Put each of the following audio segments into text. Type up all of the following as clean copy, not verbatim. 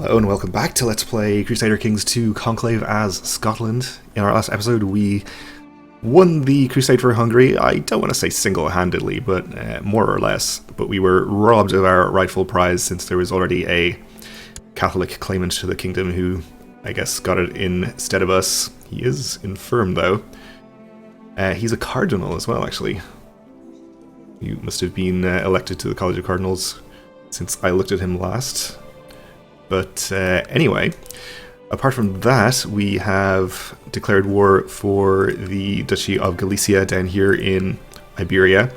Hello and welcome back to Let's Play Crusader Kings 2 Conclave as Scotland. In our last episode we won the crusade for Hungary. I don't want to say single-handedly, but more or less. But we were robbed of our rightful prize since there was already a Catholic claimant to the kingdom who, I guess, got it instead of us. He is infirm though. He's a cardinal as well, actually. He must have been elected to the College of Cardinals since I looked at him last. But anyway, apart from that, we have declared war for the Duchy of Galicia down here in Iberia.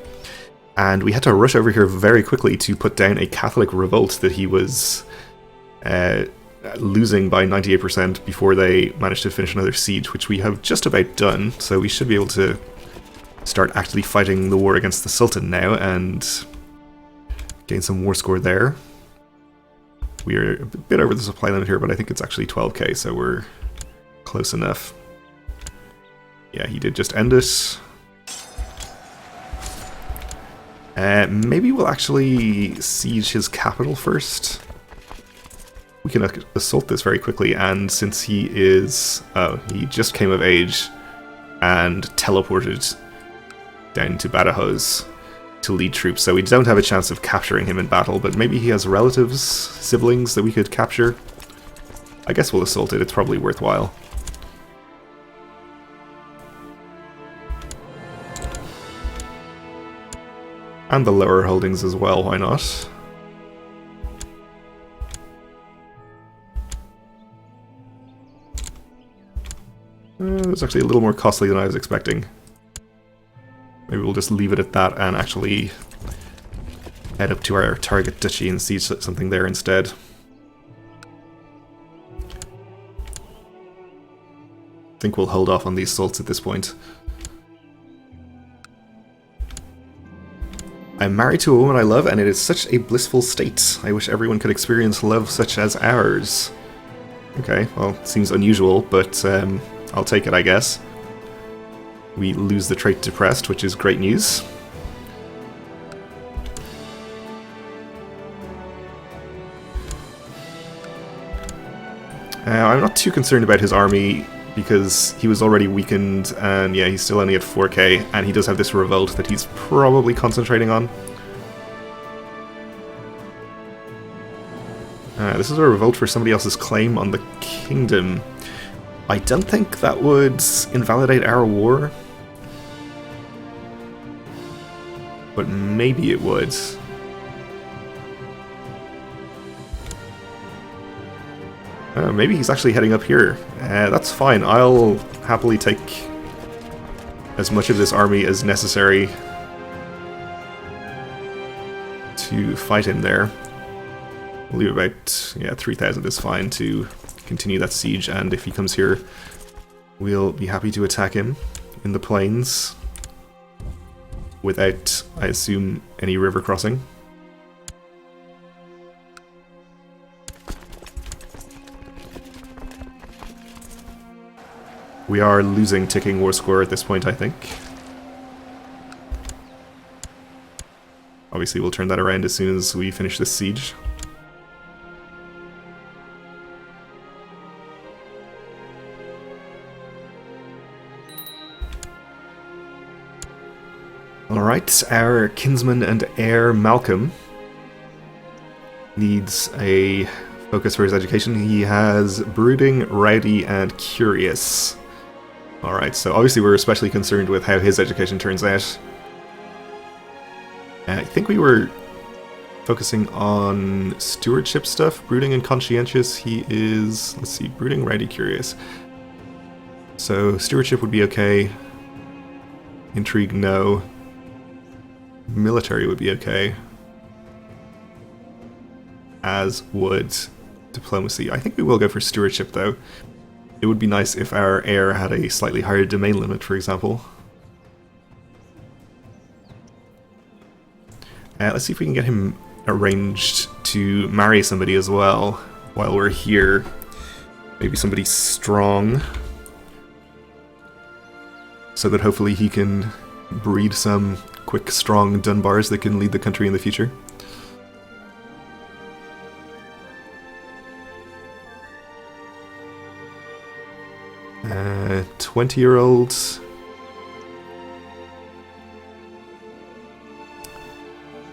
And we had to rush over here very quickly to put down a Catholic revolt that he was losing by 98% before they managed to finish another siege, which we have just about done. So we should be able to start actively fighting the war against the Sultan now and gain some war score there. We're a bit over the supply limit here, but I think it's actually 12k, so we're close enough. Yeah, he did just end it. Maybe we'll actually siege his capital first. We can assault this very quickly, and since he is... Oh, he just came of age and teleported down to Badajoz to lead troops, so we don't have a chance of capturing him in battle, but maybe he has relatives, siblings that we could capture. I guess we'll assault it, it's probably worthwhile. And the lower holdings as well, why not? It's actually a little more costly than I was expecting. Maybe we'll just leave it at that and actually head up to our target duchy and siege something there instead. I think we'll hold off on these assaults at this point. I'm married to a woman I love, and it is such a blissful state. I wish everyone could experience love such as ours. Okay, well, seems unusual, but I'll take it, I guess. We lose the trait depressed, which is great news. I'm not too concerned about his army because he was already weakened, and yeah, he's still only at 4k, and he does have this revolt that he's probably concentrating on. This is a revolt for somebody else's claim on the kingdom. I don't think that would invalidate our war, but maybe it would. Maybe he's actually heading up here. That's fine. I'll happily take as much of this army as necessary to fight him there. We'll leave about, yeah, 3,000 is fine to continue that siege, and if he comes here, we'll be happy to attack him in the plains without, I assume, any river crossing. We are losing ticking war score at this point, I think. Obviously, we'll turn that around as soon as we finish this siege. Alright, our kinsman and heir Malcolm needs a focus for his education. He has brooding, rowdy, and curious. Alright, so obviously we're especially concerned with how his education turns out. I think we were focusing on stewardship stuff, brooding and conscientious. He is, let's see, brooding, rowdy, curious. So stewardship would be okay. Intrigue, no. Military would be okay, as would diplomacy. I think we will go for stewardship though. It would be nice if our heir had a slightly higher domain limit, for example. Let's see if we can get him arranged to marry somebody as well while we're here. Maybe somebody strong, so that hopefully he can breed some quick, strong Dunbars that can lead the country in the future. 20-year-old.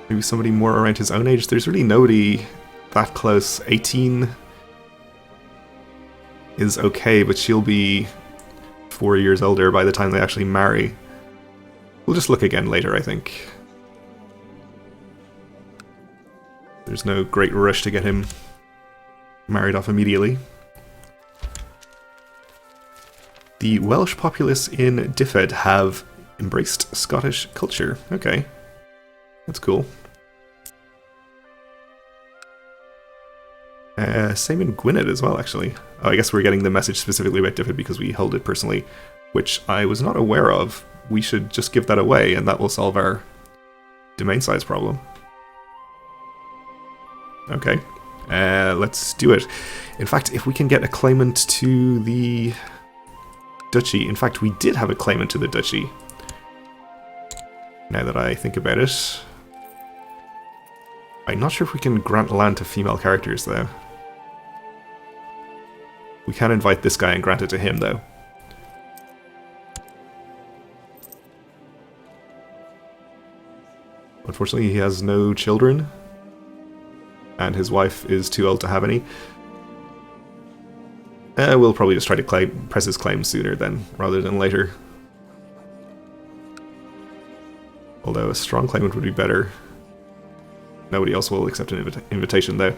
Maybe somebody more around his own age. There's really nobody that close. 18 is okay, but she'll be 4 years older by the time they actually marry. We'll just look again later, I think. There's no great rush to get him married off immediately. The Welsh populace in Dyfed have embraced Scottish culture. Okay. That's cool. Same in Gwynedd as well, actually. Oh, I guess we're getting the message specifically about Dyfed because we hold it personally, which I was not aware of. We should just give that away, and that will solve our domain size problem. Okay. Let's do it. In fact, if we can get a claimant to the duchy... In fact, we did have a claimant to the duchy. Now that I think about it. I'm not sure if we can grant land to female characters, though. We can invite this guy and grant it to him, though. Unfortunately, he has no children. And his wife is too old to have any. We'll probably just try to press his claim sooner then, rather than later. Although a strong claimant would be better. Nobody else will accept an invitation, though.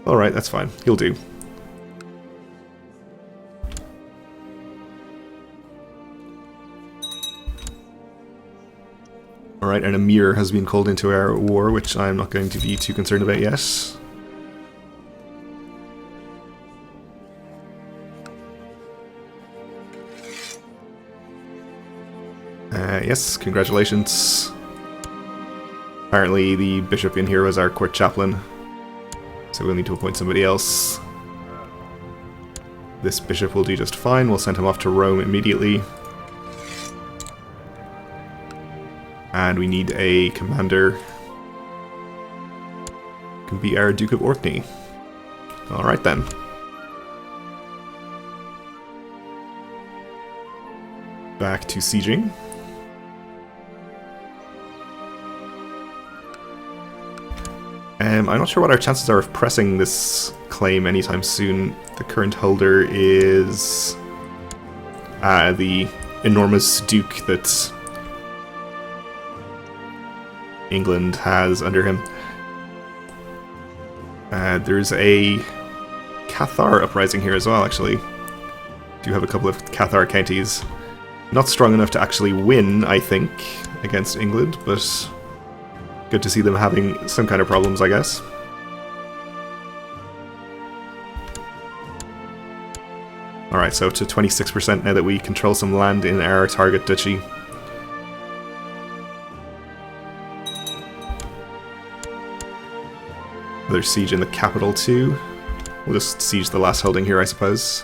Alright, that's fine. He'll do. Alright, and Emir has been called into our war, which I'm not going to be too concerned about yet. Yes, congratulations. Apparently the bishop in here was our court chaplain, so we'll need to appoint somebody else. This bishop will do just fine. We'll send him off to Rome immediately. And we need a commander. Can be our Duke of Orkney. Alright then. Back to sieging. I'm not sure what our chances are of pressing this claim anytime soon. The current holder is the enormous duke that England has under him. There's a Cathar uprising here as well, actually. Do have a couple of Cathar counties. Not strong enough to actually win, I think, against England, but good to see them having some kind of problems, I guess. Alright, so up to 26% now that we control some land in our target duchy. Another siege in the capital too. We'll just siege the last holding here, I suppose.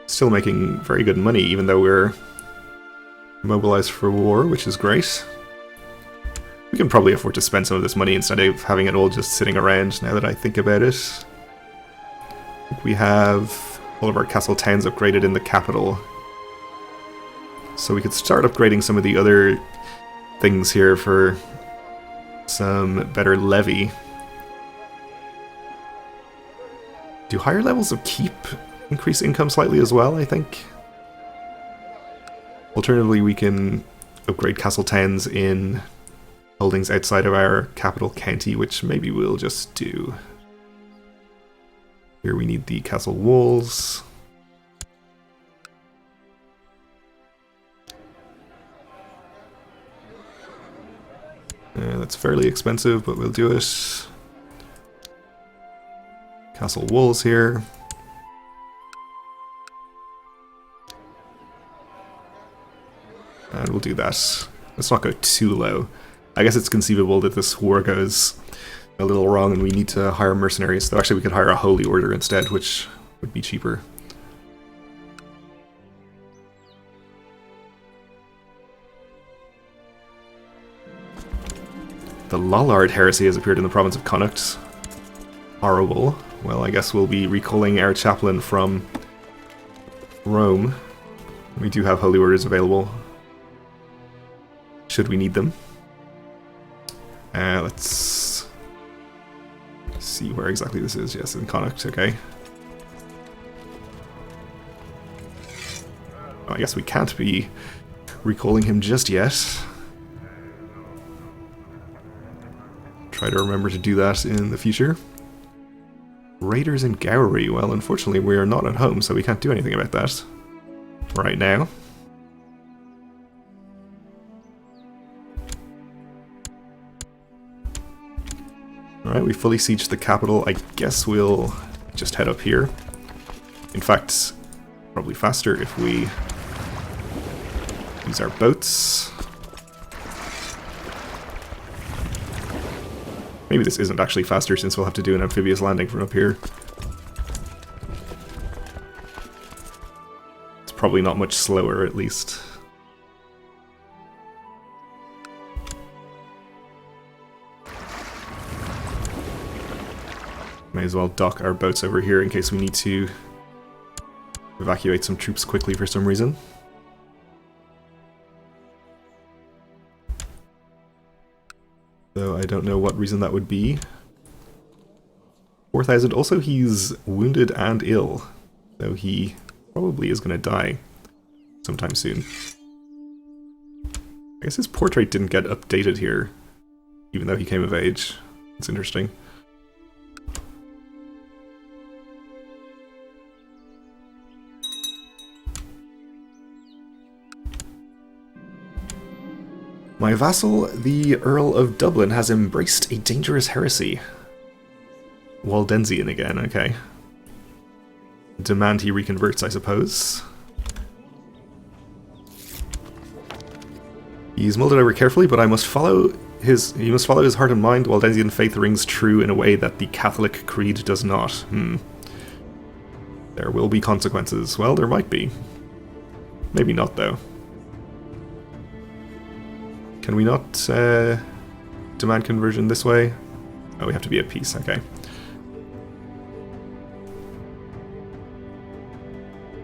Still making very good money, even though we're mobilized for war, which is great. We can probably afford to spend some of this money instead of having it all just sitting around, now that I think about it. I think we have all of our castle towns upgraded in the capital. So we could start upgrading some of the other things here for some better levy. Do higher levels of keep increase income slightly as well, I think? Alternatively, we can upgrade castle towns in holdings outside of our capital county, which maybe we'll just do. Here we need the castle walls. That's fairly expensive, but we'll do it. Castle walls here. And we'll do that. Let's not go too low. I guess it's conceivable that this war goes a little wrong and we need to hire mercenaries. Though actually we could hire a holy order instead, which would be cheaper. The Lollard heresy has appeared in the province of Connacht. Horrible. Well, I guess we'll be recalling our chaplain from Rome. We do have holy orders available, should we need them. Let's see where exactly this is. Yes, in Connacht, okay. Oh, I guess we can't be recalling him just yet. Try to remember to do that in the future. Raiders in Gowrie. Well, unfortunately, we are not at home, so we can't do anything about that right now. Alright, we fully sieged the capital. I guess we'll just head up here. In fact, probably faster if we use our boats. Maybe this isn't actually faster since we'll have to do an amphibious landing from up here. It's probably not much slower, at least. May as well dock our boats over here in case we need to evacuate some troops quickly for some reason. Though I don't know what reason that would be. 4,000. Also, he's wounded and ill, so he probably is going to die sometime soon. I guess his portrait didn't get updated here, even though he came of age. It's interesting. My vassal, the Earl of Dublin, has embraced a dangerous heresy. Waldensian again, okay. Demand he reconverts, I suppose. He's mulled it over carefully, but he must follow his heart and mind. Waldensian faith rings true in a way that the Catholic creed does not. There will be consequences. Well, there might be. Maybe not, though. Can we not demand conversion this way? Oh, we have to be at peace, okay.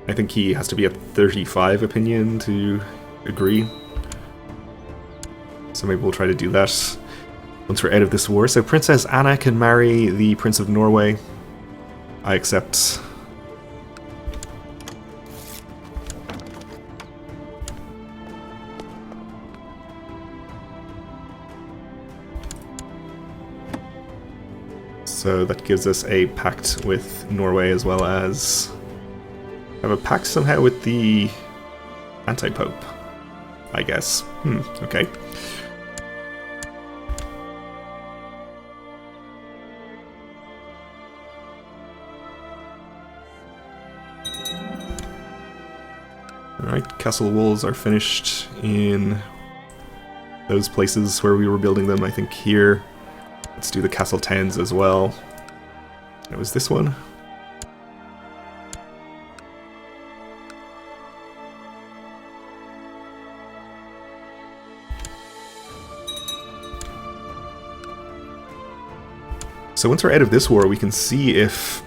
I think he has to be at 35 opinion to agree. So maybe we'll try to do that once we're out of this war. So Princess Anna can marry the Prince of Norway. I accept. So that gives us a pact with Norway as well as have a pact somehow with the anti-pope, I guess. Okay. Alright, castle walls are finished in those places where we were building them, I think here. Let's do the castle towns as well. It was this one. So once we're out of this war, we can see if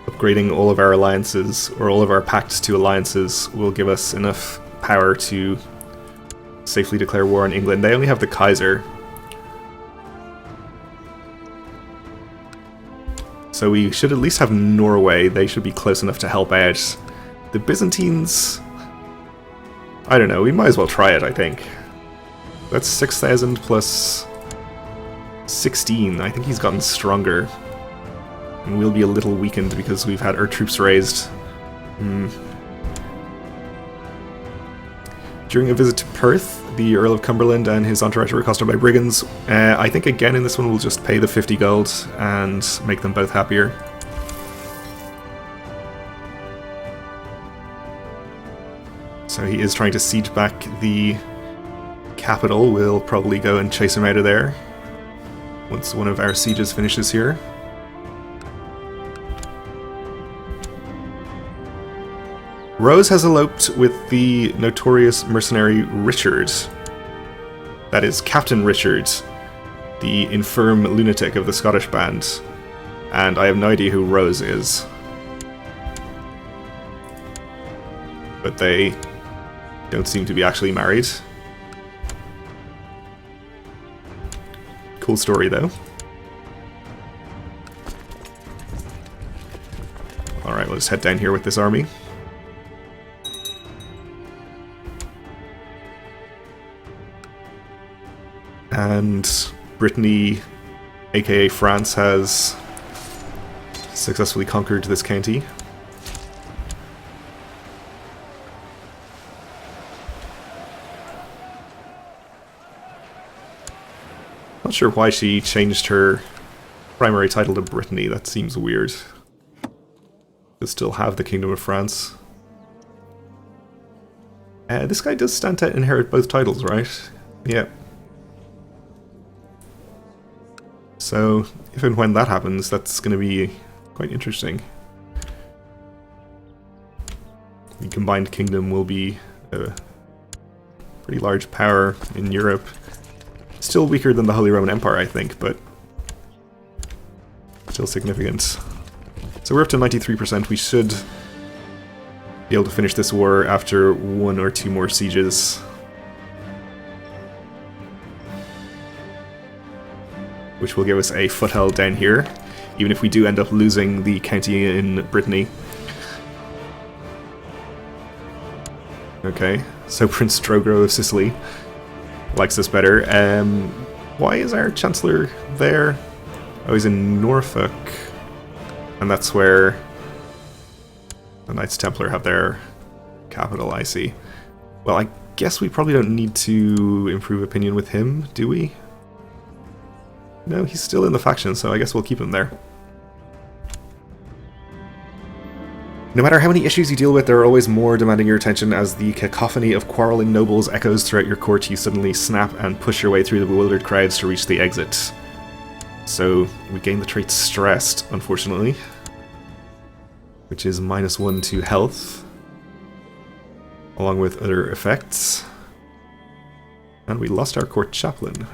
upgrading all of our alliances, or all of our pacts to alliances, will give us enough power to safely declare war on England. They only have the Kaiser. So we should at least have Norway. They should be close enough to help out. The Byzantines... I don't know, we might as well try it, I think. That's 6,000 plus 16. I think he's gotten stronger. And we'll be a little weakened because we've had our troops raised. During a visit to Perth, the Earl of Cumberland and his entourage were accosted by brigands. I think again in this one we'll just pay the 50 gold and make them both happier. So he is trying to siege back the capital. We'll probably go and chase him out of there once one of our sieges finishes here. Rose has eloped with the notorious mercenary Richard. That is Captain Richard, the infirm lunatic of the Scottish band. And I have no idea who Rose is. but they don't seem to be actually married. Cool story, though. Alright, we'll just head down here with this army. And Brittany, aka France, has successfully conquered this county. Not sure why she changed her primary title to Brittany. That seems weird. To still have the Kingdom of France. This guy does stand to inherit both titles, right? Yeah. So, if and when that happens, that's going to be quite interesting. The combined kingdom will be a pretty large power in Europe. Still weaker than the Holy Roman Empire, I think, but still significant. So we're up to 93%. We should be able to finish this war after 1 or 2 more sieges. Which will give us a foothold down here, even if we do end up losing the county in Brittany. Okay, so Prince Drogro of Sicily likes this better. Why is our Chancellor there? Oh, he's in Norfolk. And that's where the Knights Templar have their capital, I see. Well, I guess we probably don't need to improve opinion with him, do we? No, he's still in the faction, so I guess we'll keep him there. No matter how many issues you deal with, there are always more demanding your attention. As the cacophony of quarreling nobles echoes throughout your court, you suddenly snap and push your way through the bewildered crowds to reach the exit. So, we gain the trait Stressed, unfortunately. Which is -1 to health. Along with other effects. And we lost our court chaplain.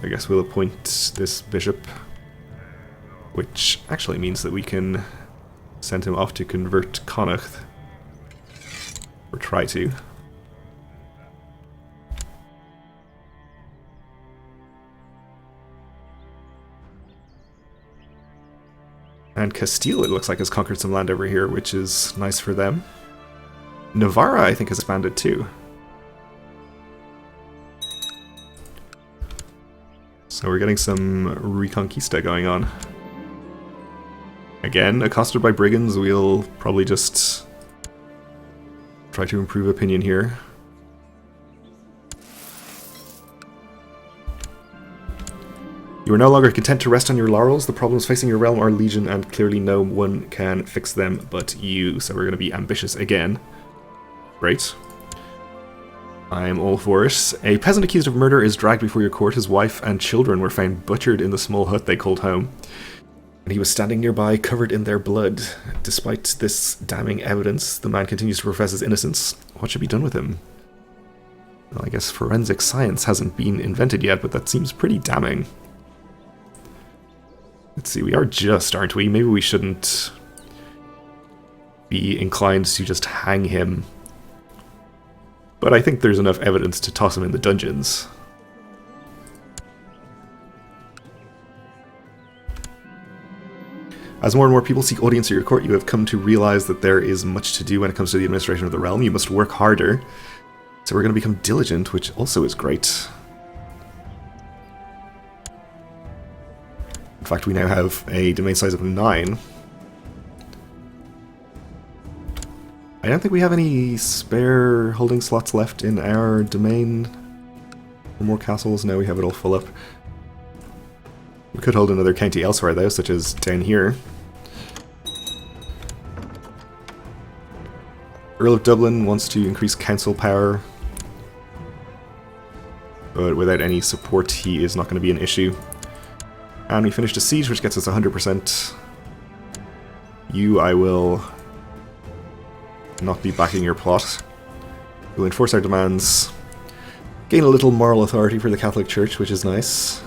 I guess we'll appoint this bishop. Which actually means that we can send him off to convert Connacht. Or try to. And Castile, it looks like, has conquered some land over here, which is nice for them. Navarra, I think, has expanded too. So we're getting some Reconquista going on. Again, accosted by brigands, we'll probably just try to improve opinion here. You are no longer content to rest on your laurels. The problems facing your realm are legion, and clearly no one can fix them but you. So we're going to be ambitious again. Great. I'm all for it. A peasant accused of murder is dragged before your court. His wife and children were found butchered in the small hut they called home. And he was standing nearby, covered in their blood. Despite this damning evidence, the man continues to profess his innocence. What should be done with him? Well, I guess forensic science hasn't been invented yet, but that seems pretty damning. Let's see, we are just, aren't we? Maybe we shouldn't be inclined to just hang him. But I think there's enough evidence to toss him in the dungeons. As more and more people seek audience at your court, you have come to realize that there is much to do when it comes to the administration of the realm. You must work harder. So we're going to become diligent, which also is great. In fact, we now have a domain size of 9. I don't think we have any spare holding slots left in our domain. For more castles? No, we have it all full up. We could hold another county elsewhere though, such as down here. Earl of Dublin wants to increase council power. But without any support, he is not going to be an issue. And we finished a siege, which gets us 100%. You, I will not be backing your plot. We'll enforce our demands. Gain a little moral authority for the Catholic Church, which is nice.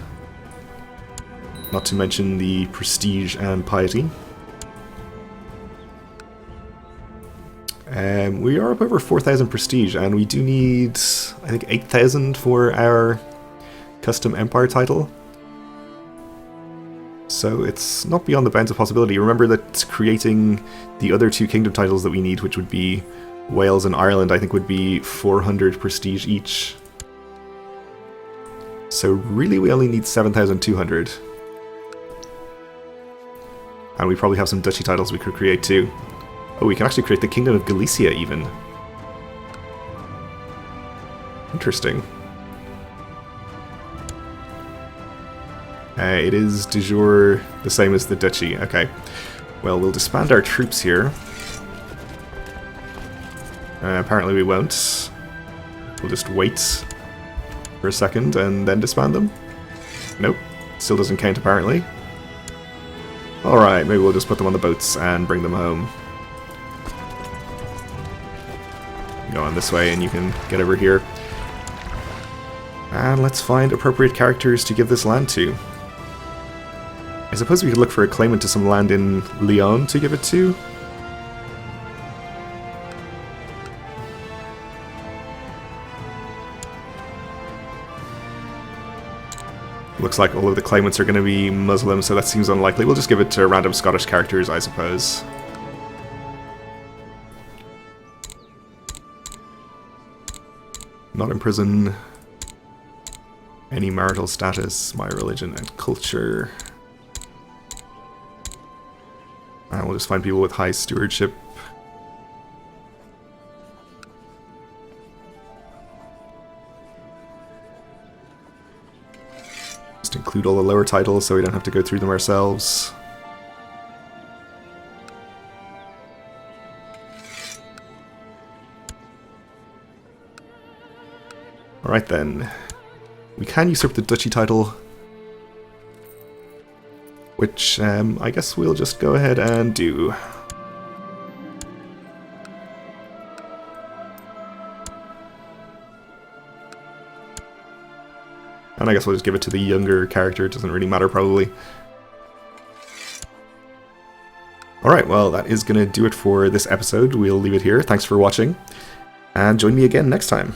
Not to mention the prestige and piety. We are up over 4,000 prestige, and we do need, I think, 8,000 for our custom empire title. So it's not beyond the bounds of possibility. Remember that creating the other 2 kingdom titles that we need, which would be Wales and Ireland, I think would be 400 prestige each. So really we only need 7,200. And we probably have some duchy titles we could create too. Oh, we can actually create the Kingdom of Galicia even. Interesting. It is de jure the same as the duchy. Okay. Well, we'll disband our troops here. Apparently we won't. We'll just wait for a second and then disband them. Nope. Still doesn't count apparently. Alright, maybe we'll just put them on the boats and bring them home. Go on this way and you can get over here. And let's find appropriate characters to give this land to. I suppose we could look for a claimant to some land in Lyon to give it to. Looks like all of the claimants are going to be Muslim, so that seems unlikely. We'll just give it to random Scottish characters, I suppose. Not imprison. Any marital status, my religion and culture. And we'll just find people with high stewardship. Just include all the lower titles so we don't have to go through them ourselves. Alright then. We can usurp the duchy title, which I guess we'll just go ahead and do. And I guess we'll just give it to the younger character, it doesn't really matter probably. Alright, well that is going to do it for this episode. We'll leave it here. Thanks for watching, and join me again next time.